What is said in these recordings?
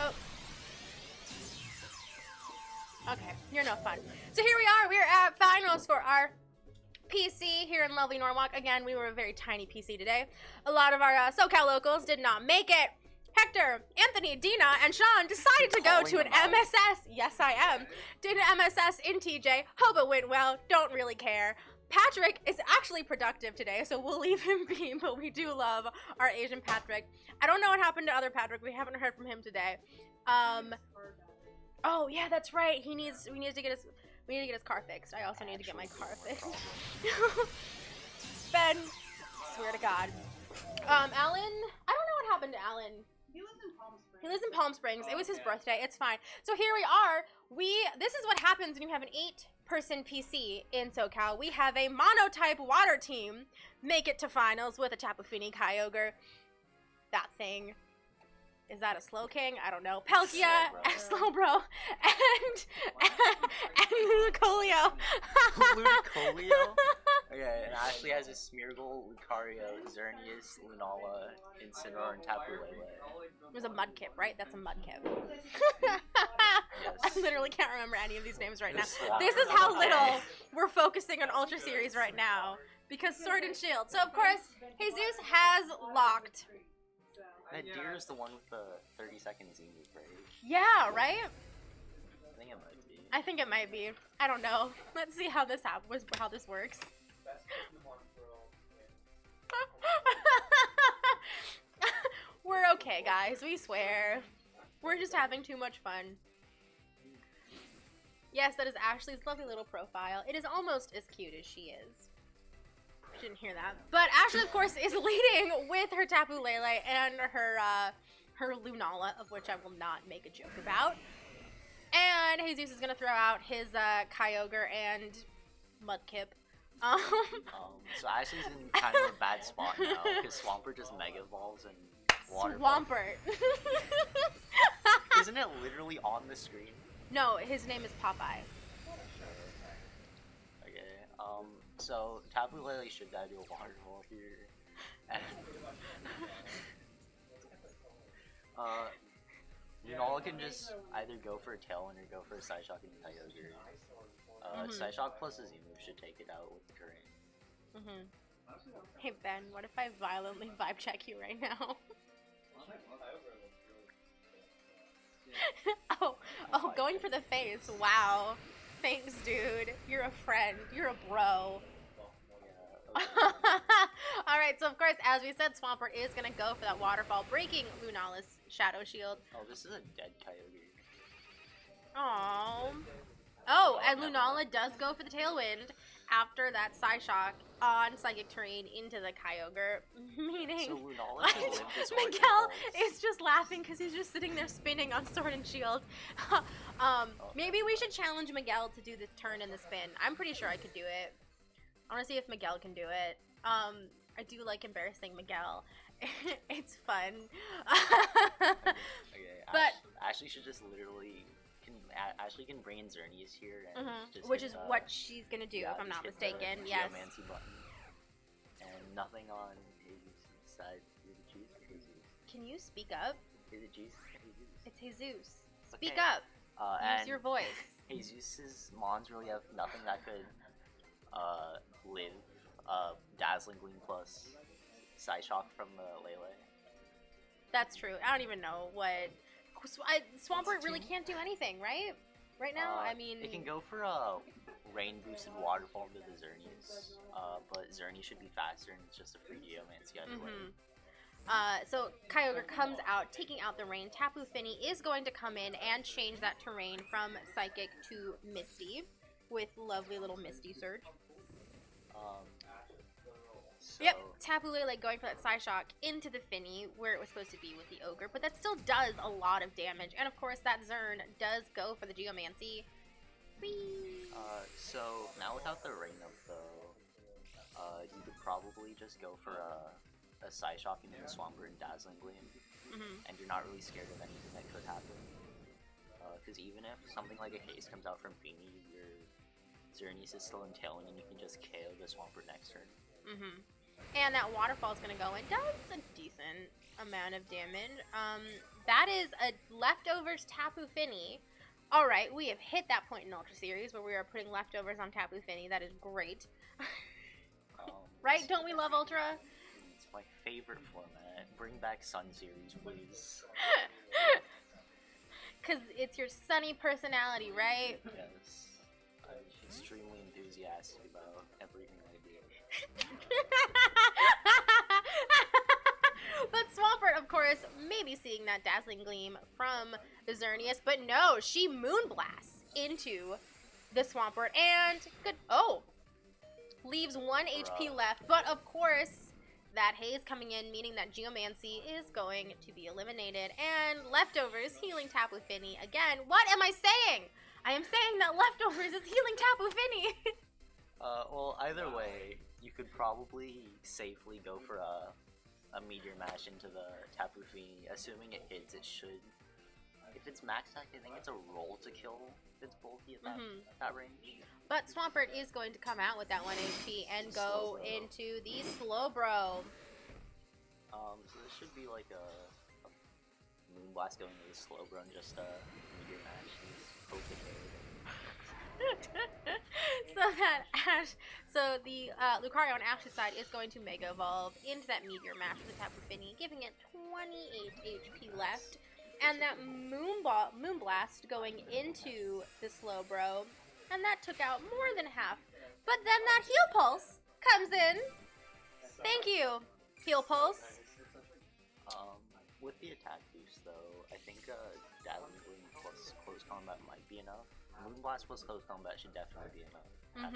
Oh. Okay, you're no fun. So here we are. We're at finals for our PC here in lovely Norwalk. Again, we were a very tiny PC today. A lot of our SoCal locals did not make it. Hector, Anthony, Dina, and Sean decided to go to an MSS. Yes, I am. Did an MSS in TJ. Hope it went well. Don't really care. Patrick is actually productive today, so we'll leave him be, but we do love our Asian Patrick. I don't know what happened to other Patrick. We haven't heard from him today. Oh yeah, that's right. We need to get his car fixed. I also need to get my car fixed. Ben, swear to God. Alan, I don't know what happened to Alan. He lives in Palm Springs. He lives in Palm Springs. It was his birthday. It's fine. So here we are. This is what happens when you have an 8-person PC in SoCal. We have a monotype water team make it to finals with a Tapu Fini, Kyogre, that thing. Is that a Slowking? I don't know. Palkia, Slowbro, and Ludicolio. Ludicolio? Okay, and Ashley has a Smeargle, Lucario, Xerneas, Lunala, Incineroar, and Tapu Lele. There's a Mudkip, right? That's a Mudkip. Yes. I literally can't remember any of these names right now. This is how little we're focusing on Ultra Series right now. Because Sword and Shield. So, of course, Jesus has locked. That deer is the one with the 30-second Z move, right? Yeah, right? I think it might be. I think it might be. I don't know. Let's see how this works. We're okay, guys. We swear. We're just having too much fun. Yes, that is Ashley's lovely little profile. It is almost as cute as she is. Didn't hear that. But Ashley, of course, is leading with her Tapu Lele and her Lunala, of which I will not make a joke about. And Jesus is going to throw out his Kyogre and Mudkip. So Ashley's in kind of a bad spot now, because Swampert just Mega Evolves and Water Swampert. Isn't it literally on the screen? No, his name is Popeye. Okay, so Tapu Lele should die to a waterfall here. Lunala can just either go for a Tailwind or go for a Psyshock and Kyogre. Psyshock plus a Z-move should take it out with the current. Hey Ben, what if I violently vibe check you right now? oh, going for the face. Wow. Thanks, dude. You're a friend. You're a bro. Alright, so of course, as we said, Swampert is going to go for that waterfall, breaking Lunala's Shadow Shield. Oh, this is a dead Kyogre. Aww. Oh, and Lunala does go for the Tailwind after that Psyshock on Psychic Terrain into the Kyogre, meaning so Lunala can live this Miguel is just laughing because he's just sitting there spinning on Sword and Shield. Maybe we should challenge Miguel to do the turn and the spin. I'm pretty sure I could do it. I want to see if Miguel can do it. I do like embarrassing Miguel. It's fun. Okay, but Ashley should just literally... Ashley can bring in Xerneas here, and just which hit, is what she's gonna do, if I'm not mistaken. Yes. Button. And nothing on Jesus' side. Is it Jesus or Jesus? Can you speak up? Is it Jesus? It's Jesus. Speak Okay. up. Use and your voice. Jesus' Mons really have nothing that could live. Dazzling Gleam plus Psyshock from the Lele. That's true. I don't even know what... Swampert really can't do anything, right? Right now, I mean... It can go for a rain-boosted waterfall into the Xerneas, but Xerneas should be faster, and it's just a free Geomancy either way. So Kyogre comes out, taking out the rain. Tapu Fini is going to come in and change that terrain from Psychic to Misty, with lovely little Misty Surge. Yep, Tapu Lele going for that Psyshock into the Fini, where it was supposed to be with the Ogre, but that still does a lot of damage. And of course, that Zern does go for the Geomancy. Whee! So now without the rain up though, you could probably just go for a Psyshock into the Swampert and Dazzling Gleam, and you're not really scared of anything that could happen. Because even if something like a Haze comes out from Fini, your Xerneas is still in Tailwind, and you can just KO the Swampert next turn. And that waterfall is going to go in. Does a decent amount of damage. That is a leftovers Tapu Fini. Alright, we have hit that point in Ultra Series where we are putting leftovers on Tapu Fini. That is great. Right? Don't we love Ultra? It's my favorite format. Bring back Sun Series, please. Because it's your sunny personality, right? Yes. I'm extremely enthusiastic about everything I do. But Swampert, of course, may be seeing that Dazzling Gleam from Xerneas, but no, she Moonblasts into the Swampert, and good. Oh! Leaves 1 HP left, but of course, that haze coming in, meaning that Geomancy is going to be eliminated, and leftovers healing Tapu Fini again. What am I saying? I am saying that leftovers is healing Tapu Fini. Well, either way, you could probably safely go for a Meteor Mash into the Tapu Fini. Assuming it hits, it should. If it's max attack, I think it's a roll to kill if it's bulky at that range. But Swampert is going to come out with that 1 HP and go into the Slowbro. So this should be like a Moonblast going to the Slowbro and just a Meteor Mash. So the Lucario on Ash's side is going to Mega Evolve into that Meteor Mash with the Tapu Fini, giving it 28 HP left. And that Moonblast going into the Slowbro, and that took out more than half. But then that Heal Pulse comes in. Thank you, Heal Pulse. With the attack boost, though, I think Dazzling Gleam plus Close Combat might be enough. Moonblast plus Close Combat should definitely be enough.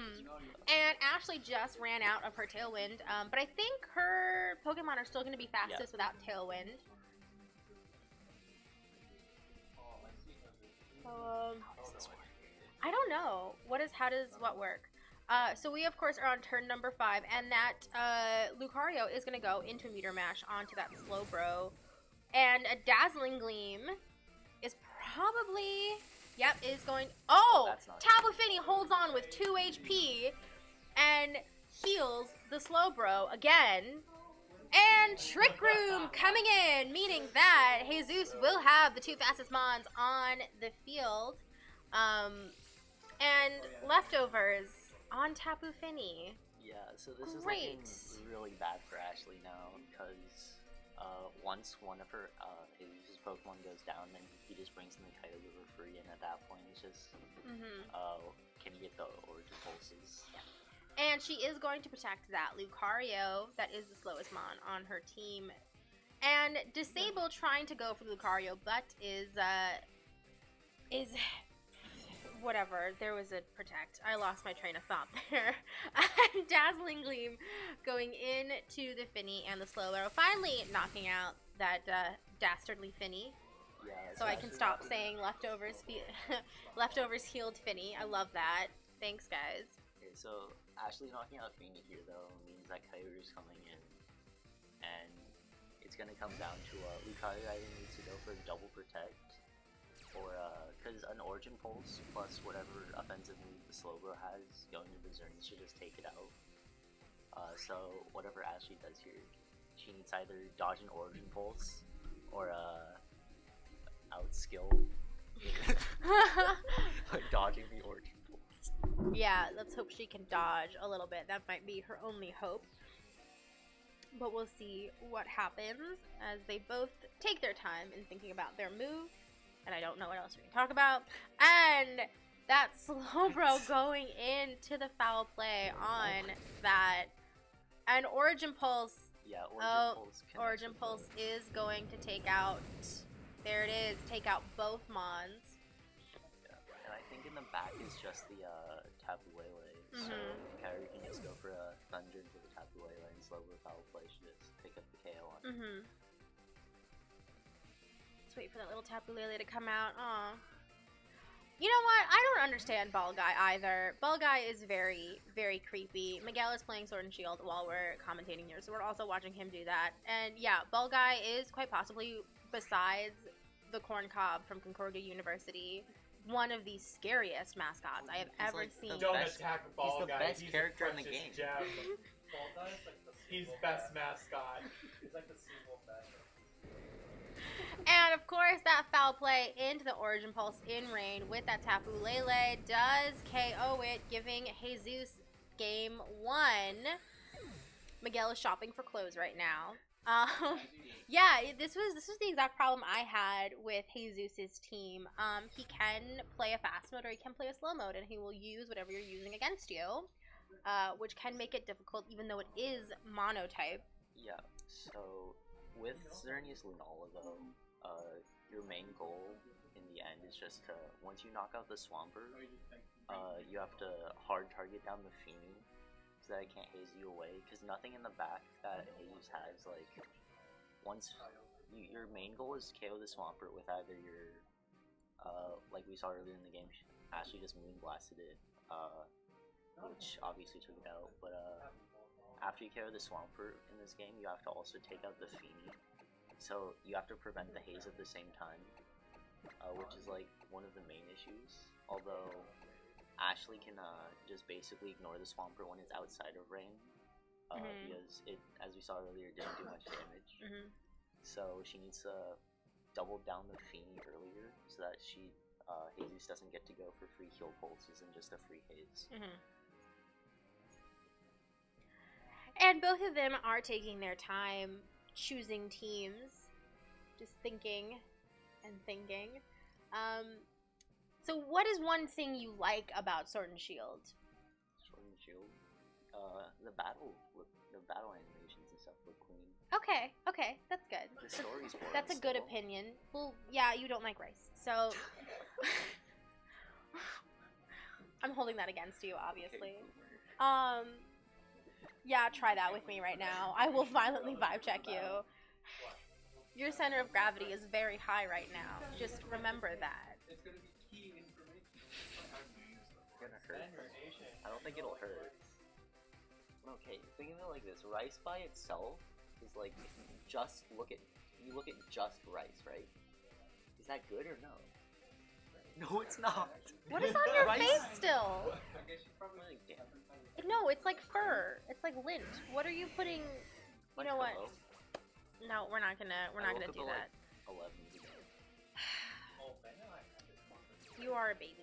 And Ashley just ran out of her Tailwind, but I think her Pokemon are still going to be fastest without Tailwind. I don't know. How does what work? So we of course are on turn number 5, and that Lucario is gonna go into a Meteor Mash onto that Slowbro, and a Dazzling Gleam is probably is going. Oh, Tapu Fini holds on with 2 HP and heals the Slowbro again. And Trick Room coming in, meaning that Jesus will have the 2 fastest mons on the field. And leftovers on Tapu Fini. Yeah, so this is looking really bad for Ashley now, because once one of her Jesus Pokemon goes down, then he just brings in the Kaido River free, and at that point it's just can he get the Origin Pulses? And she is going to protect that Lucario, that is the slowest mon on her team. And Disable trying to go for the Lucario, but is whatever. There was a protect. I lost my train of thought there. Dazzling Gleam going into the Fini and the Slowbro, finally knocking out that dastardly Fini. Yeah, so I can stop saying leftovers healed Fini. I love that. Thanks, guys. Okay, so Ashley knocking out Fini here, though, means that Kyogre's coming in, and it's going to come down to Lucario either needs to go for a double protect, or because an Origin Pulse plus whatever offensive move the Slowbro has going into Xerneas should just take it out. So whatever Ashley does here, she needs either dodge an Origin Pulse or outskill dodging the Origin Pulse. Yeah, let's hope she can dodge a little bit. That might be her only hope. But we'll see what happens as they both take their time in thinking about their move. And I don't know what else we can talk about. And that Slowbro going into the foul play on that. And Origin Pulse. Yeah, Origin Pulse is going to take out. There it is. Take out both Mons. And I think in the back is just the Tapu Lele. So Kyrie can just go for a Thunder into the Tapu Lele, and Slowbro foul play should just pick up the KO on it. Let's wait for that little Tapu Lele to come out. Aw. You know what? I don't understand Ball Guy either. Ball Guy is very, very creepy. Miguel is playing Sword and Shield while we're commentating here, so we're also watching him do that. And yeah, Ball Guy is quite possibly, besides the Corn Cob from Concordia University, one of the scariest mascots I have ever seen. Don't attack Ball Guy. He's the best character in the game. He's best mascot. He's like the sequel best. And of course, that foul play into the Origin Pulse in rain with that Tapu Lele does KO it, giving Jesus game 1. Miguel is shopping for clothes right now. Yeah, this was the exact problem I had with Jesus's team. He can play a fast mode or he can play a slow mode, and he will use whatever you're using against you, which can make it difficult, even though it is monotype. Yeah. So with Xerneas Lunala, though, your main goal in the end is just to, once you knock out the Swampert, you have to hard target down the Feeny so that it can't haze you away, because nothing in the back that Jesus has, like, once your main goal is to KO the Swampert with either your, like we saw earlier in the game, Ashley just Moon Blasted it, which obviously took it out, but after you KO the Swampert in this game, you have to also take out the Feeny. So you have to prevent the haze at the same time, which is like one of the main issues. Although Ashley can just basically ignore the Swampert when it's outside of rain, because it, as we saw earlier, didn't do much damage. So she needs to double down the Feeny earlier so that Jesus doesn't get to go for free heal pulses and just a free haze. And both of them are taking their time choosing teams, just thinking and thinking. So what is one thing you like about Sword and Shield? Sword and Shield? The battle animations and stuff look clean. Okay, that's good. The story's boring. That's a good opinion. Well, yeah, you don't like rice, so I'm holding that against you, obviously. Yeah, try that with me right now. I will violently vibe check you. Your center of gravity is very high right now. Just remember that. It's going to be key information. It's gonna hurt. I don't think it'll hurt. Okay, think of it like this. Rice by itself is like, just look at just rice, right? Is that good or no? No, it's not. What is on your Rice? face still? I guess you probably Like, damn. No, it's like fur. It's like lint. What are you putting? You know what? Hello? No, we're not gonna do that. 11. You are a baby.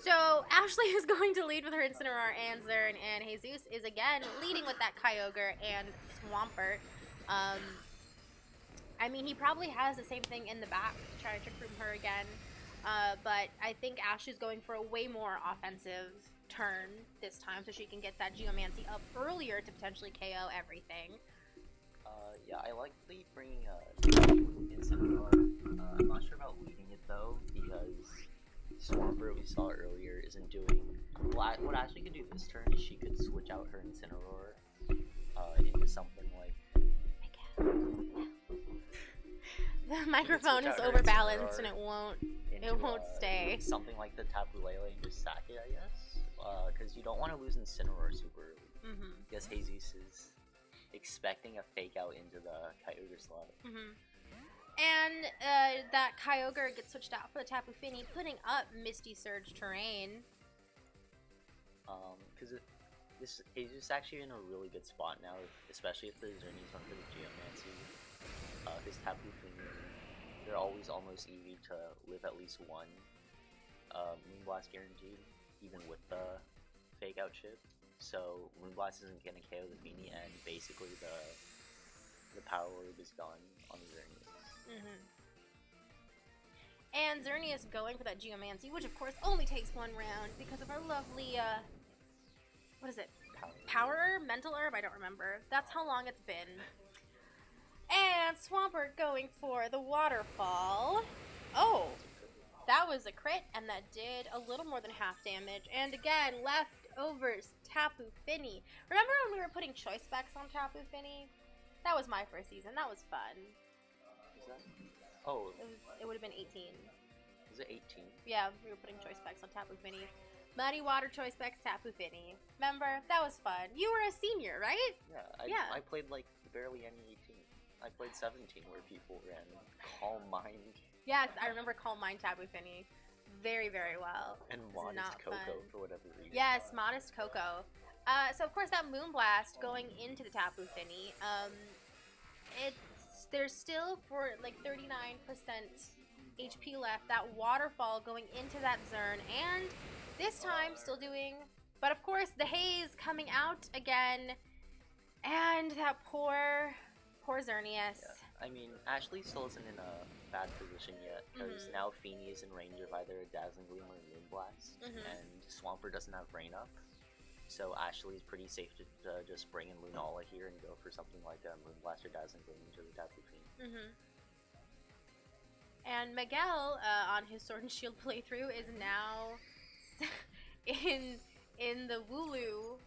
So Ashley is going to lead with her Incineroar and Zern, and Jesus is again leading with that Kyogre and Swampert. I mean, he probably has the same thing in the back to try to trick room her again. But I think Ashley's going for a way more offensive turn this time, so she can get that Geomancy up earlier to potentially KO everything. Yeah, I like the bringing Incineroar. I'm not sure about leading it though, because Swampert we saw earlier isn't doing. Well, what Ashley could do this turn is she could switch out her Incineroar into something like. The microphone is overbalanced and it won't stay. Something like the Tapu Lele and just sack it, I guess. Because you don't want to lose Incineroar super early. Because Jesus is expecting a fake out into the Kyogre slot. And that Kyogre gets switched out for the Tapu Fini, putting up Misty Surge terrain. Because this is actually in a really good spot now, especially if the Xerneas went for the Geomancy. His Tapu Fini, they're always almost EV to live at least one Moonblast guaranteed, even with the fake out chip. So Moonblast isn't gonna KO the Fini, and basically the power orb is gone on the Xerneas. And Xerneas going for that Geomancy, which of course only takes one round because of our lovely, what is it? Power Herb? Mental Herb? I don't remember. That's how long it's been. And Swampert going for the Waterfall. Oh, that was a crit, and that did a little more than half damage. And again, leftovers, Tapu Fini. Remember when we were putting choice specs on Tapu Fini? That was my first season. That was fun. Is that? Oh. It would have been 18. Was it 18? Yeah, we were putting choice specs on Tapu Fini. Muddy Water choice specs, Tapu Fini. Remember? That was fun. You were a senior, right? Yeah, I played like barely any 18. I played 17 where people ran Calm Mind. Yes, I remember Calm Mind Tapu Fini very, very well. And Modest Coco for whatever reason. Yes, Modest Coco. So of course that Moonblast going into the Tapu Fini, it's there's still, for like 39% HP left, that waterfall going into that Zern, and this time still doing, but of course the haze coming out again, and that poor Xerneas. Yeah. I mean, Ashley still isn't in a bad position yet, because now Feeny is in range of either a Dazzling Gleam or a Moonblast, and Swampert doesn't have Rain Up, so Ashley's pretty safe to just bring in Lunala here and go for something like a Moonblast or Dazzling Gleam into the Tapu Fini. And Miguel, on his Sword and Shield playthrough, is now in the Wooloo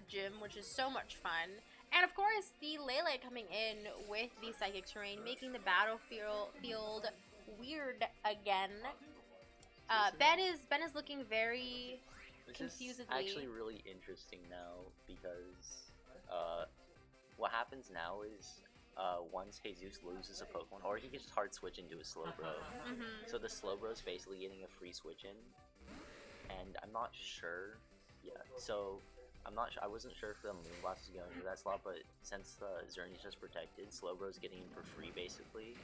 gym, which is so much fun. And of course, the Lele coming in with the Psychic Terrain, making the battlefield weird again. Ben is looking very confusedly. This is actually really interesting now, because what happens now is once Jesus loses a Pokemon, or he can just hard switch into a Slowbro. So the Slowbro is basically getting a free switch in, and I'm not sure. Yeah, so I wasn't sure if the Moonblast was going into that slot, but since Xerneas just protected, Slowbro's getting him for free basically.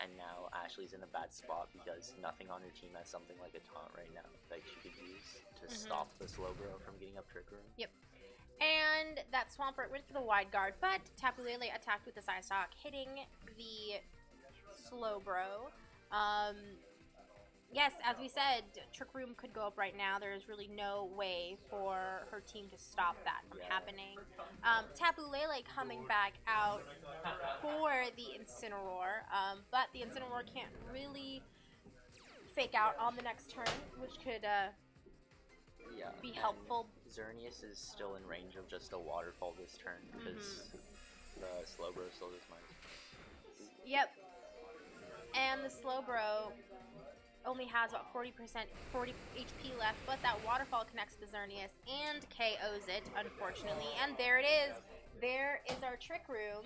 And now Ashley's in a bad spot because nothing on her team has something like a taunt right now that she could use to stop the Slowbro from getting up Trick Room. Yep. And that Swampert went for the wide guard, but Tapu Lele attacked with the Psystalk, hitting the Slowbro. Yes, as we said, Trick Room could go up right now. There is really no way for her team to stop that from happening. Tapu Lele coming back out for the Incineroar, but the Incineroar can't really fake out on the next turn, which could be helpful. Xerneas is still in range of just a waterfall this turn because the Slowbro still just mines. Yep. And the Slowbro only has about 40 HP left, but that waterfall connects the Xerneas and KOs it, unfortunately. And there it is. There is our Trick Room,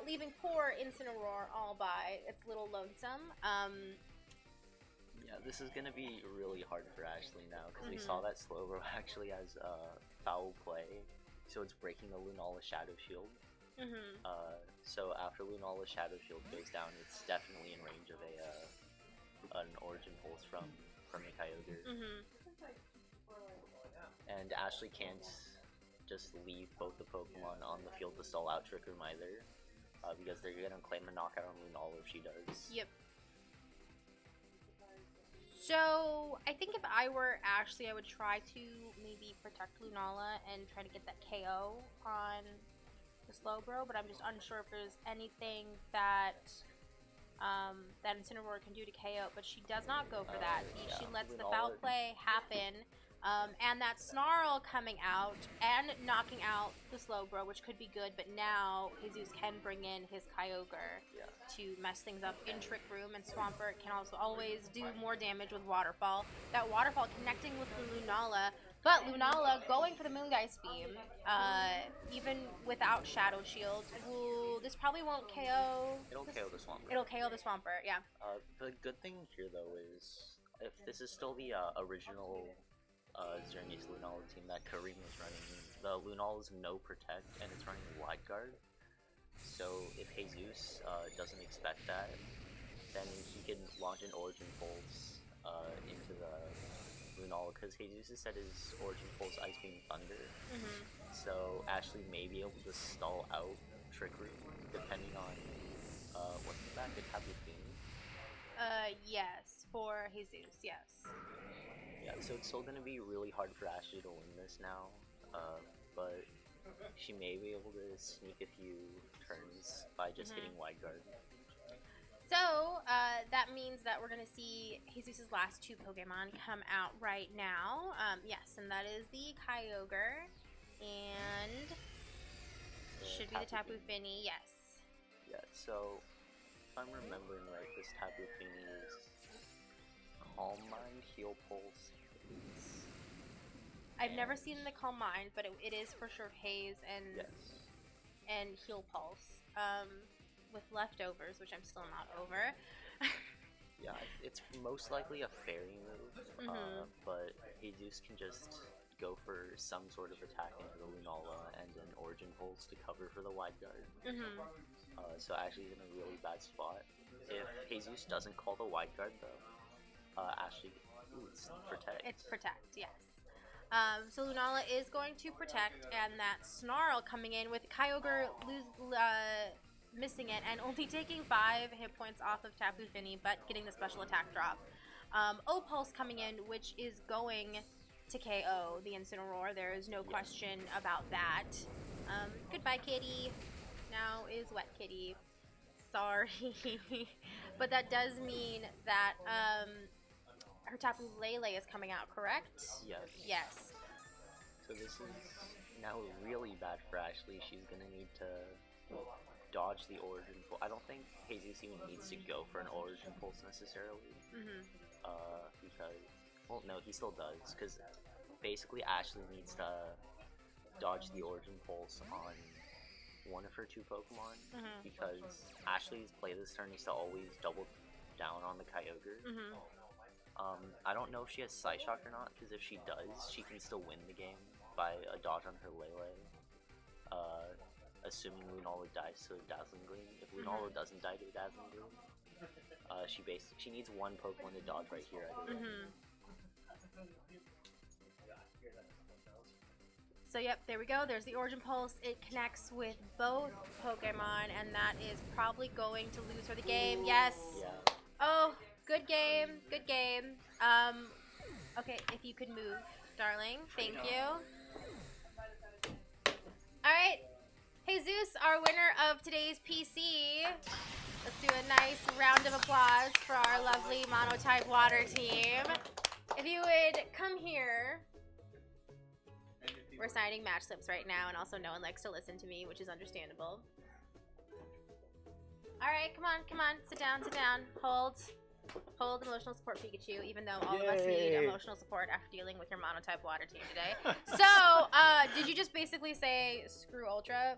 leaving poor Incineroar all by its little lonesome. Yeah, this is gonna be really hard for Ashley now, because we saw that Slowbro actually has foul play, so it's breaking the Lunala Shadow Shield. So after Lunala Shadow Shield goes down, it's definitely in range of an Origin Pulse from the Kyogre. And Ashley can't just leave both the Pokemon on the field to stall out Trick Room either, because they're gonna claim a knockout on Lunala if she does. Yep. So, I think if I were Ashley, I would try to maybe protect Lunala and try to get that KO on the Slowbro, but I'm just unsure if there's anything that that Incineroar can do to KO, but she does not go for that. She lets the foul play happen, and that Snarl coming out and knocking out the Slowbro, which could be good, but now Jesus can bring in his Kyogre to mess things up in Trick Room, and Swampert can also always do more damage with Waterfall. That Waterfall connecting with the Lunala, but Lunala going for the Moongeist Beam, even without Shadow Shield. Ooh, this probably won't KO. It'll KO the Swampert. It'll KO the Swampert, yeah. The good thing here, though, is if this is still the original Xerneas Lunala team that Kareem was running, the Lunala is no Protect, and it's running Wide Guard. So if Jesus doesn't expect that, then he can launch an Origin Pulse into the Lunala, because Jesus has set his Origin Pulse Ice Beam Thunder. So Ashley may be able to stall out Trick Room, depending on what's the back, the Tapu Fini? Yes, for Jesus, yes. Yeah, so it's still gonna be really hard for Ashley to win this now, but she may be able to sneak a few turns by just hitting Wide Guard. So, that means that we're going to see Jesus' last two Pokemon come out right now. Yes, and that is the Kyogre, and should be the Tapu Fini, yes. Yeah, so, if I'm remembering right, this Tapu Fini is Calm Mind, Heal Pulse, Haze. I've never seen the Calm Mind, but it is for sure Haze and Heal Pulse. With leftovers, which I'm still not over. Yeah, it's most likely a fairy move, but Jesus can just go for some sort of attack into the Lunala and an Origin Pulse to cover for the Wide Guard. So Ashley's in a really bad spot. If Jesus doesn't call the wide guard though, Ashley, it's protect. It's protect, yes. So Lunala is going to protect, and that Snarl coming in with Kyogre missing it and only taking 5 hit points off of Tapu Fini, but getting the special attack drop. O-Pulse coming in, which is going to KO the Incineroar. There is no question about that. Goodbye, kitty. Now is Wet Kitty. Sorry. But that does mean that her Tapu Lele is coming out, correct? Yes. Yes. So this is now really bad for Ashley. She's gonna need to dodge the Origin Pulse. I don't think Jesus even needs to go for an Origin Pulse necessarily. Because, well, no, he still does. Because basically Ashley needs to dodge the Origin Pulse on one of her 2 Pokemon. Because Ashley's play this turn is to always double down on the Kyogre. I don't know if she has Psyshock or not, because if she does, she can still win the game by a dodge on her Lele. Assuming Lunala dies to a Dazzling Gleam. If Lunala doesn't die to a Dazzling Gleam, she needs 1 Pokemon to dodge right here. So yep, there we go. There's the Origin Pulse. It connects with both Pokemon, and that is probably going to lose her the game. Yes. Yeah. Oh, good game. Good game. Okay, if you could move, darling. Thank you. All right. Jesus, our winner of today's PC. Let's do a nice round of applause for our lovely Monotype Water team. If you would come here. We're signing match slips right now, and also no one likes to listen to me, which is understandable. All right, come on, come on. Sit down, sit down. Hold emotional support Pikachu, even though all of us need emotional support after dealing with your Monotype Water team today. So, did you just basically say, screw Ultra?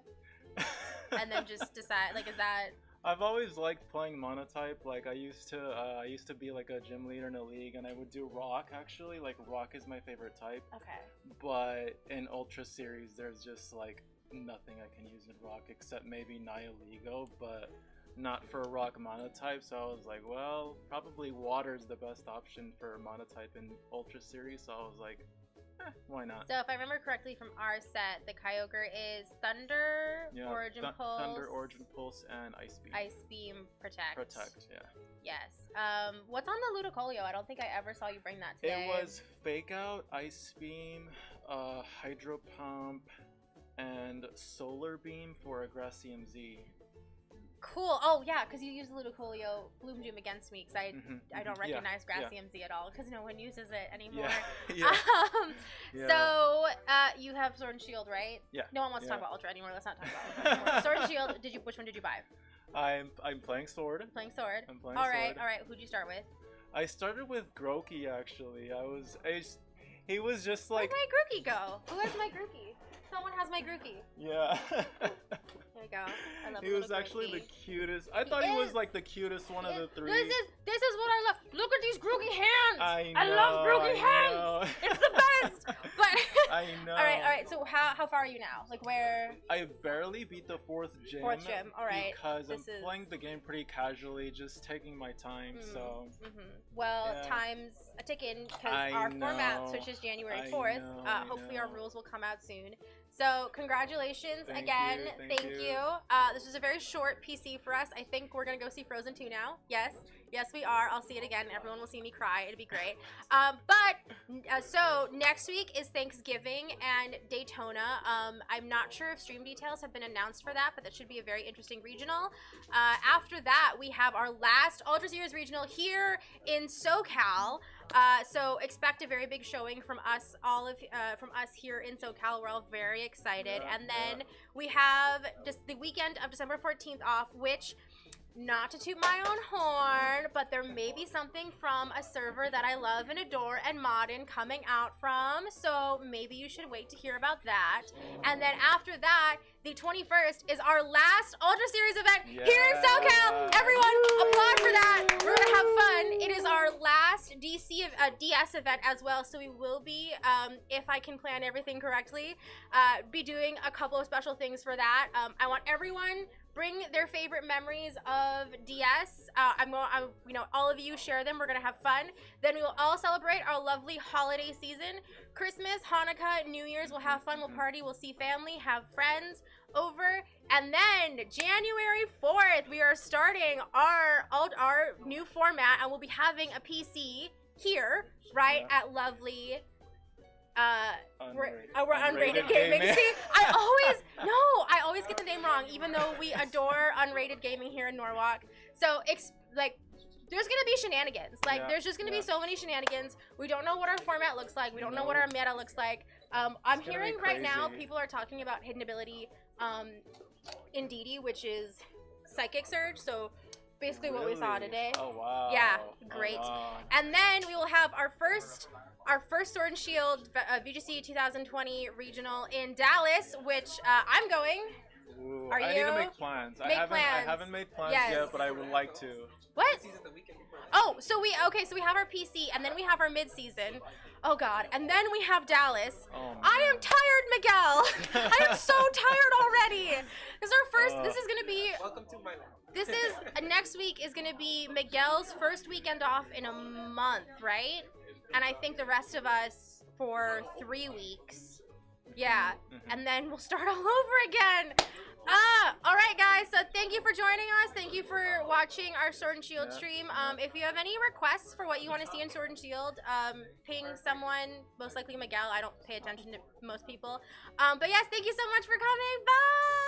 And then just decide, like, is that... I've always liked playing Monotype. Like, I used to be like a gym leader in a league, and I would do Rock, actually. Like, Rock is my favorite type. Okay. But in Ultra Series, there's just, like, nothing I can use in Rock except maybe Nihilego, but not for Rock Monotype, so I was like, well, probably Water's the best option for Monotype in Ultra Series, so I was like, why not? So if I remember correctly from our set, the Kyogre is Thunder, Origin Pulse, Thunder, Origin Pulse, and Ice Beam. Ice Beam, Protect. Protect, yeah. Yes. What's on the Ludicolio? I don't think I ever saw you bring that today. It was Fake Out, Ice Beam, Hydro Pump, and Solar Beam for a Gracium Z. Cool. Oh, yeah, because you use the Ludicolio Bloom Doom against me, because I don't recognize Gracium Z at all, because no one uses it anymore. So, you have Sword and Shield, right? Yeah. No one wants to talk about Ultra anymore. Let's not talk about Ultra anymore. Sword and Shield, which one did you buy? I'm playing Sword. Playing Sword. I'm playing all Sword. All right. Who'd you start with? I started with Grookey, actually. He was just like... Where'd my Grookey go? Who has my Grookey? Someone has my Grookey. Yeah. There you go. I love He was actually the cutest. I thought he was like the cutest one of the 3. This is what I love. Look at these Grookey hands. I know. love Grookey hands. It's the best. But I know. All right. So how far are you now? Like where? I barely beat the 4th gym. 4th gym. All right. Because I'm playing the game pretty casually, just taking my time. So. Well, time's a ticking because our format switches January 4th. Hopefully our rules will come out soon. So congratulations again. Thank you. This was a very short PC for us. I think we're gonna go see Frozen 2 now. Yes, we are. I'll see it again. Everyone will see me cry. It'll be great. So next week is Thanksgiving and Daytona. I'm not sure if stream details have been announced for that, but that should be a very interesting regional. After that, we have our last Ultra Series regional here in SoCal. So expect a very big showing from us, from us here in SoCal. We're all very excited. And then we have just the weekend of December 14th off, which, not to toot my own horn, but there may be something from a server that I love and adore and mod in coming out from, so maybe you should wait to hear about that. And then after that, the 21st is our last Ultra Series event here in SoCal. Everyone, applaud for that. We're gonna have fun. It is our last DS event as well, so we will be, if I can plan everything correctly, be doing a couple of special things for that. I want everyone bring their favorite memories of DS. You know, all of you share them. We're gonna have fun. Then we will all celebrate our lovely holiday season. Christmas, Hanukkah, New Year's. We'll have fun. We'll party. We'll see family. Have friends over. And then January 4th, we are starting our new format, and we'll be having a PC here, right at lovely. We're unrated gaming. See, I always get the name wrong, even though we adore unrated gaming here in Norwalk. So like, there's gonna be shenanigans. Like, there's just gonna be so many shenanigans. We don't know what our format looks like. We don't know what our meta looks like. I'm hearing right now people are talking about hidden ability in DD, which is Psychic Surge. So basically what we saw today. Oh wow. Yeah, great. And then we will have our first Sword and Shield VGC 2020 regional in Dallas, which I'm going. Ooh, Are I you? need to make plans. I haven't made plans yet, but I would like to. What? Oh, so we have our PC, and then we have our mid-season. Oh God, and then we have Dallas. Oh, I am tired, Miguel. I am so tired already. This is our first. This is gonna be. Welcome to my life. This is next week is gonna be Miguel's first weekend off in a month, right? And I think the rest of us for 3 weeks. Yeah, and then we'll start all over again. All right, guys. So thank you for joining us. Thank you for watching our Sword and Shield stream. If you have any requests for what you want to see in Sword and Shield, ping someone. Most likely Miguel. I don't pay attention to most people. But yes, thank you so much for coming. Bye.